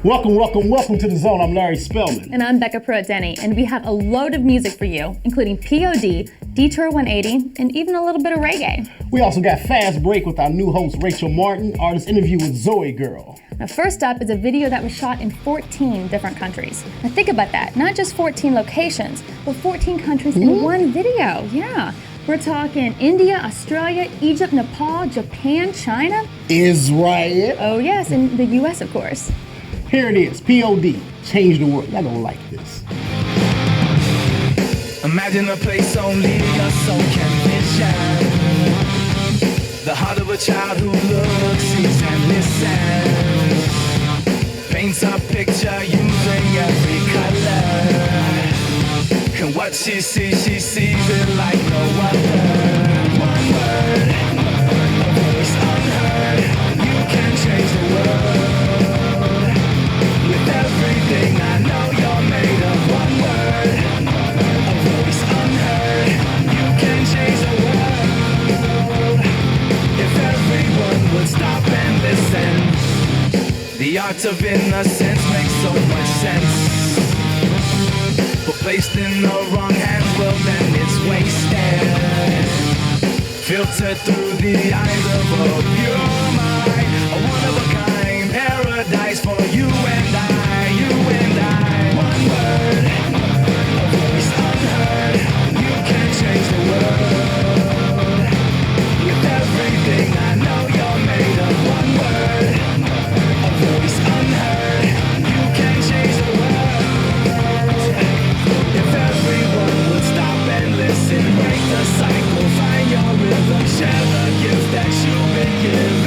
Welcome to The Zone. I'm Larry Spellman. And I'm Becca Pruitt-Denny, and we have a load of music for you, including POD, Detour 180, and even a little bit of reggae. We also got Fast Break with our new host, Rachel Martin, artist interview with Zoe Girl. Now, first up is a video that was shot in 14 different countries. Now, think about that. Not just 14 locations, but 14 countries in one video. Yeah. We're talking India, Australia, Egypt, Nepal, Japan, China. Israel. Oh, yes, and the U.S., of course. Here it is, POD, Change the World. Y'all gonna like this. Imagine a place only your soul can vision. The heart of a child who looks, sees, and listens. Paints a picture using every color. And what she sees it like no other. One word, a voice unheard. You can change the world. With everything I know, you're made of one word. A voice unheard. You can change the world. If everyone would stop and listen. The art of innocence makes so much sense. But placed in the wrong hands, well then it's wasted. Filtered through the eyes of a pure mind. A one of a kind paradise for you and I. One word, a voice unheard. You can change the world. With everything I know, you're made of one word. A voice unheard. You can change the world. If everyone would stop and listen, break the cycle, find your rhythm, share the gift that you've been given.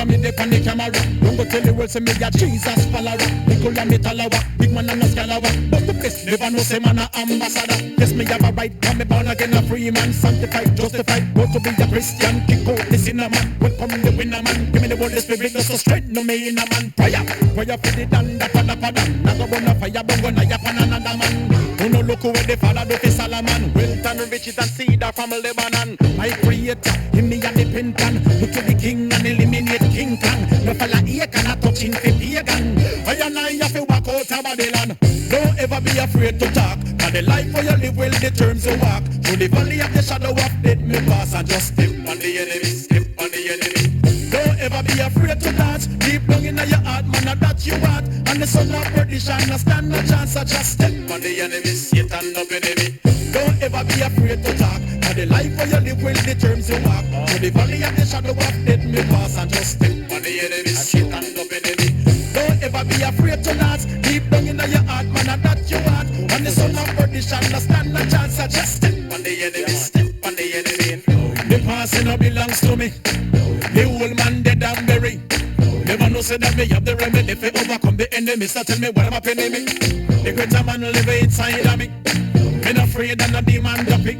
picture me dey on the camera. Don't go tell the world say me a Jesus follower. Nickel and me talawa, big man and a scalawa. But the best never know say man a ambassador. Yes, me have a right, come me born again a free man. Sanctified, justified, go to be a Christian. Kick out the sinner man, welcome the winner man. Give me the Holy Spirit, no so straight, no me in a man. Prayer for the dan, da pada pada. Nago bona fire, bongo na yapan another man. Who no look where the father do fi Solomon. Wealth and riches and cedar from Lebanon. My creator, him me a dependent. Look to the king and eliminate King Kong. No fella here cannot touch him fi pagan. I and I have to walk out of Babylon. Don't ever be afraid to talk. And the life where you live will determine you walk. Through the valley of the shadow of death me pass. And just step on the enemy, step on the enemy. Don't ever be afraid to dance. Deep down in your heart, man, that you want. And the son of perdition, no stand no chance. I just step on the enemy, Satan up enemy. Don't ever be afraid to talk. And the life where you live will determine you walk. Through the valley of the shadow of death me pass. And just step on the enemy, Satan up enemy. Don't ever be afraid to dance. Deep down in your heart, man, that you want. And the son of perdition, no stand no chance. I just step on the enemy, step on the enemy. The past no belongs to me. The old man dead and buried. Never know say that me have the remedy for overcome the enemy. So tell me what am I penny me? The greater man live inside of me. Me not afraid of no demon dropping.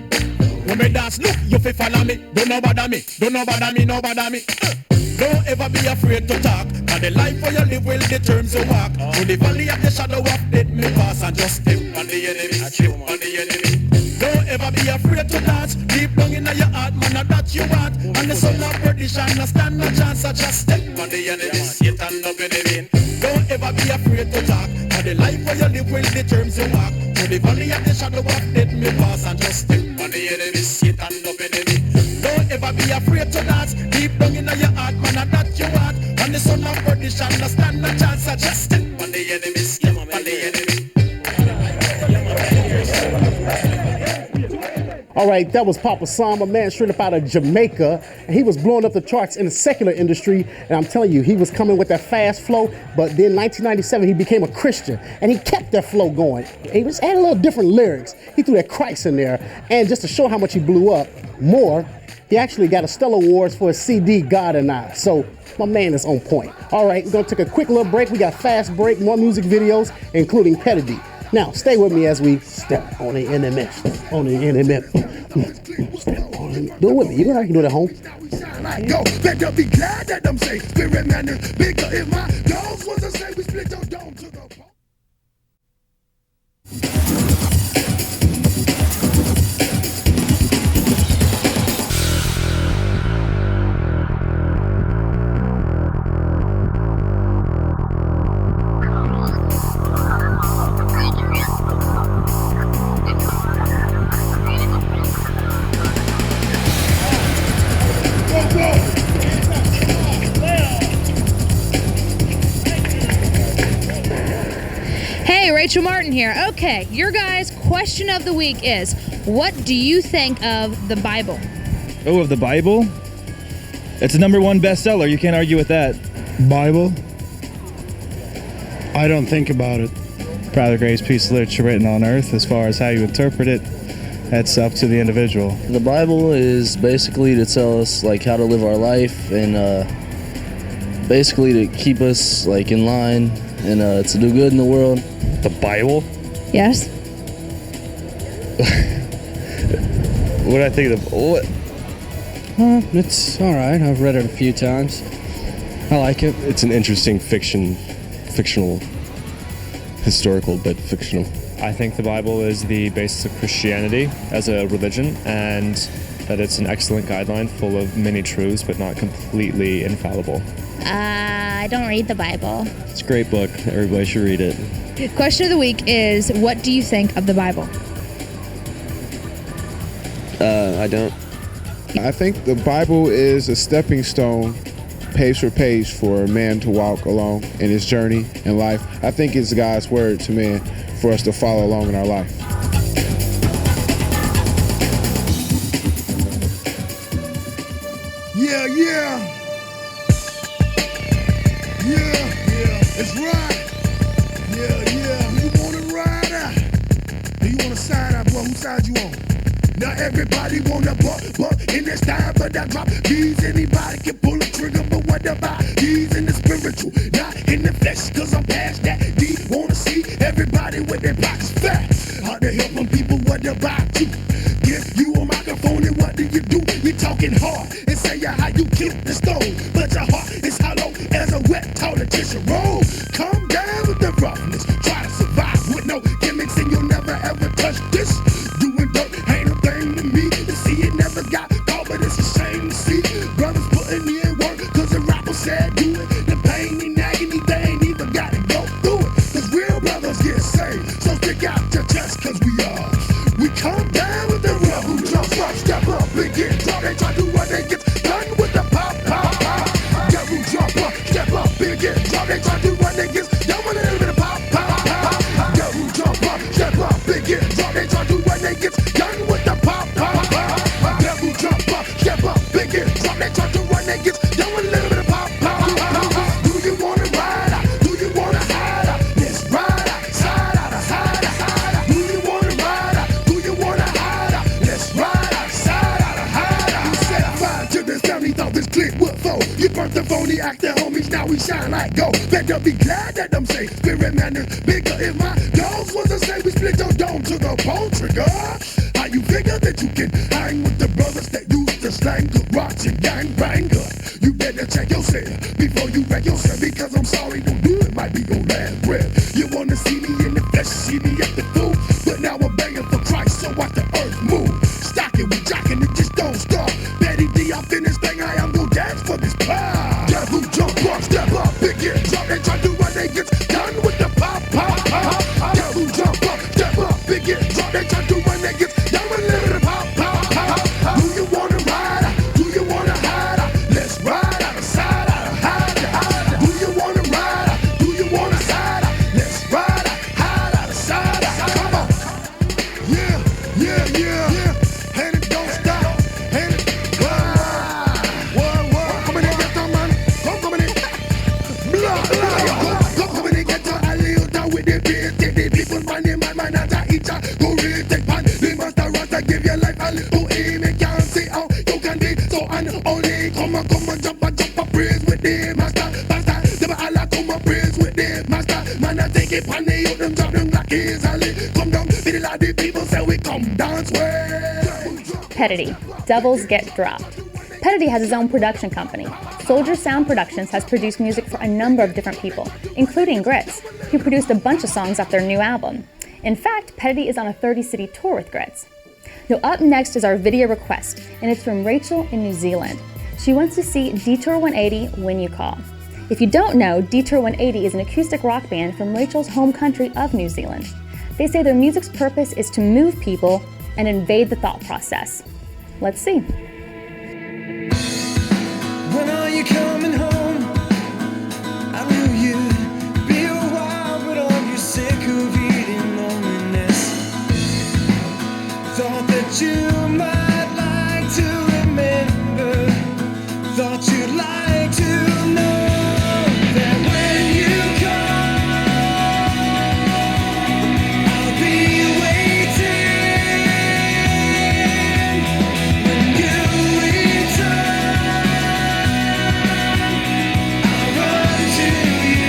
When me dance, look, you fi follow me. Don't know bother me, don't know bother me, no bother me. Don't ever be afraid to talk. And the life where you live will determine you walk. Through the valley of the shadow of death me pass. And just step on the enemy, step on the enemy. Don't ever be afraid to dance. Deep down in your heart, man, that you want. And the son of perdition, no stand no chance. I just step on the enemy, Satan up enemy. Don't ever be afraid to talk. And the life where you live will determine you walk. Through the valley of the shadow of death me pass. And just step on the enemy, Satan up enemy. Don't ever be afraid to dance. Deep down in your heart, man, that you want. And the son of perdition, no stand no chance. I just step on the enemy, step on the enemy. All right, that was Papa Sam, a man straight up out of Jamaica. And he was blowing up the charts in the secular industry. And I'm telling you, he was coming with that fast flow. But then 1997, he became a Christian. And he kept that flow going. He was adding a little different lyrics. He threw that Christ in there. And just to show how much he blew up more, he actually got a Stellar Awards for his CD, God and I. So my man is on point. All right, we're going to take a quick little break. We got fast break, more music videos, including Petty. Now, stay with me as we step on the internet. On the internet. Step on the, do it with me. You know how you can do it at home. Yo, better be glad that them say spirit man is bigger. If my dogs was to say we split your dome to the bone. Hey, Rachel Martin here. Okay, your guys' question of the week is, what do you think of the Bible? Oh, of the Bible? It's a #1 bestseller. You can't argue with that. Bible? I don't think about it. Probably the greatest piece of literature written on earth. As far as how you interpret it, that's up to the individual. The Bible is basically to tell us like how to live our life and basically to keep us like in line and to do good in the world. The Bible? Yes. What do I think of the what? It's all right. I've read it a few times. I like it. It's an interesting fictional, historical, but fictional. I think the Bible is the basis of Christianity as a religion, and that it's an excellent guideline full of many truths, but not completely infallible. I don't read the Bible. It's a great book. Everybody should read it. Question of the week is, what do you think of the Bible? I don't. I think the Bible is a stepping stone, page for page, for a man to walk along in his journey in life. I think it's God's word to man for us to follow along in our life. Yeah, yeah. It's right. Yeah. You want to ride out? Do you want to side out, boy? Whose side you on? Nah, Now everybody wanna buck in this time, but I drop these. Anybody can pull a trigger, but what about these in the spiritual, not in the flesh? Cause I'm past that. Deep wanna see everybody with their pockets fat. How to help them people, what about you? Give you a microphone and what do? You talking hard and say how you killed the stone, but your heart is hollow as a wet toilet tissue roll. Come down with the roughness, try to survive with no gimmicks, and you'll never ever touch this. Doing dirt ain't a thing to me. To see it never got caught, but it's a shame to see brothers putting in work, cause the rapper said do it. The pain and agony, they ain't even gotta go through it, cause real brothers get saved. So stick out your chest, cause we come down with the rebel. Jump up, step up, and get drunk. They try to do what they get done with the pop. Devil jump up, step up, and get drunk. They try to do what they get done with a little bit of pop. Devil jump up, step up, and get drunk. They try to do what they get done with the pop. Devil jump up, step up, and get drunk. They try to do what they get done with a little bit of pop. Do you wanna ride out? Do you wanna hide out? Let's ride out, side out, hide out. Do you wanna ride out? Do you wanna hide out? Let's ride out, side out, hide out. You set fire to this family, thought this clique would fall. You burnt the phony acting homies, now we shine like gold. Better be glad that them say spirit man is bigger. If my dogs was the same, we split your dome to the bone trigger. How you figure that you can hang with the brothers that used to slang garage and gangbanger? You better check yourself before you wreck yourself, because I'm sorry, don't do it, might be your last breath. You wanna see me in the flesh, see me at the food, but now I'm begging for Christ, so watch the earth move. Stocking, we jocking, it just don't stop. Betty D, I finish thing, I am gonna dance for this pie. Devil jump up, step up, and get drunk. They try to do what they get done with the pop. Devil jump up, step up, and get drunk. They try to do what they get done with a little bit of pop. Do you wanna ride out? Do you wanna hide out? Let's ride out, side out, hide out. Do you wanna ride out? Do you wanna side out? Let's ride out, hide out, side out. Come on. Yeah. And it don't stop. And it what? Come in and get some man. Come in. Blah. Come in and get some Aliota with the beat. Take the people man, the man, as a each go read, take pan. The master rasta give your life a little aim. And can't see how you can be so unholy. Come on, jump up, praise with the master. Never Allah come and praise with the master. Man, I take it pan, they out them drop them like easily. Come down, feel like the people say we come dance well. Pedity, Devils Get Dropped. Pedity has his own production company. Soldier Sound Productions has produced music for a number of different people, including Grits, who produced a bunch of songs off their new album. In fact, Pedity is on a 30-city tour with Grits. Now up next is our video request, and it's from Rachel in New Zealand. She wants to see Detour 180 When You Call. If you don't know, Detour 180 is an acoustic rock band from Rachel's home country of New Zealand. They say their music's purpose is to move people and invade the thought process. Let's see. When are you coming home? I knew you'd be a while, but are you sick of eating loneliness? Thought that you might like to remember. Thought you'd like to know that when you come, I'll be waiting. When you return, I'll run to you.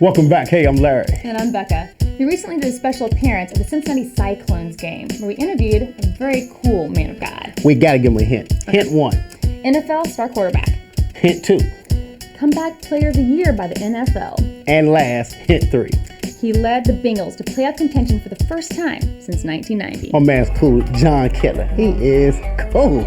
Welcome back. Hey, I'm Larry. And I'm Becca. We recently did a special appearance at the Cincinnati Cyclones game where we interviewed a very cool man of God. We got to give him a hint. Hint 1. NFL star quarterback. Hint 2. Comeback player of the year by the NFL. And last, hint 3. He led the Bengals to playoff contention for the first time since 1990. My man's cool. John Kettler. He is cool.